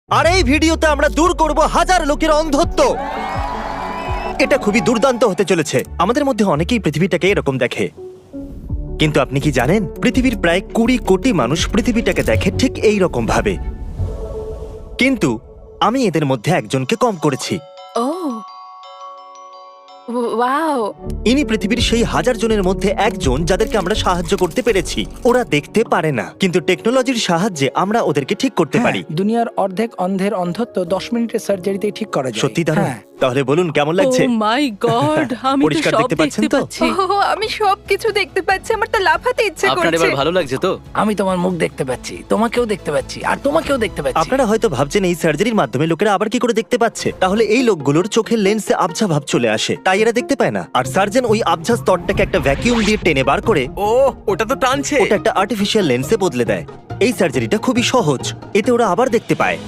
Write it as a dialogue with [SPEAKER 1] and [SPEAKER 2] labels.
[SPEAKER 1] আর এই ভিডিওতে আমরা দূর করব হাজার লোকের অন্ধত্ব। এটা খুবই দুর্দান্ত হতে চলেছে। আমাদের মধ্যে অনেকেই পৃথিবীটাকে এরকম দেখে, কিন্তু আপনি কি জানেন পৃথিবীর প্রায় 20 কোটি মানুষ পৃথিবীটাকে দেখে ঠিক এই রকম ভাবে। কিন্তু আমি এদের মধ্যে একজনকে কম করেছি।
[SPEAKER 2] ও ওয়াও।
[SPEAKER 1] ইনি পৃথিবীর সেই হাজার জনের মধ্যে একজন যাদেরকে আমরা সাহায্য করতে পেরেছি। ওরা দেখতে পারে না, কিন্তু টেকনোলজির সাহায্যে আমরা ওদেরকে ঠিক করতে পারি।
[SPEAKER 3] দুনিয়ার অর্ধেক অন্ধের অন্ধত্ব 10 মিনিটের সার্জারিতেই ঠিক করা যায়।
[SPEAKER 1] সত্যি দারুণ।
[SPEAKER 3] হ্যাঁ।
[SPEAKER 1] তাহলে বলুন কেমন
[SPEAKER 2] ও
[SPEAKER 1] লাগছে?
[SPEAKER 2] মাই গড, আমি তো
[SPEAKER 1] পরিষ্কার
[SPEAKER 2] সব
[SPEAKER 1] দেখতে পাচ্ছেন
[SPEAKER 2] দেখতে
[SPEAKER 1] তো?
[SPEAKER 2] পাচ্ছি।
[SPEAKER 4] ও আমি সবকিছু দেখতে পাচ্ছি, আমার তো লাফাতে ইচ্ছে
[SPEAKER 5] আপনার
[SPEAKER 4] করছে।
[SPEAKER 5] এবার ভালো লাগছে তো?
[SPEAKER 3] আমি তোমার মুখ দেখতে পাচ্ছি, তোমাকেও দেখতে পাচ্ছি, আর তোমাকেও দেখতে পাচ্ছি।
[SPEAKER 1] আপনারা হয়তো ভাবছেন এই সার্জারির মাধ্যমে লোকেরা আবার কি করে দেখতে পাচ্ছে। তাহলে এই লোকগুলোর চোখের লেন্সে আবঝা ভাব চলে আসে, তাই এরা দেখতে পায় না। আর সার্জন ওই আবঝা স্তরটাকে একটা ভ্যাকিউম দিয়ে টেনে বার করে
[SPEAKER 6] ও ওটা তো টানছে।
[SPEAKER 1] ওটা একটা আর্টিফিশিয়াল লেন্সে বদলে দেয়। এই সার্জারিটা খুবই সহজ, এতে ওরা আবার দেখতে পায়।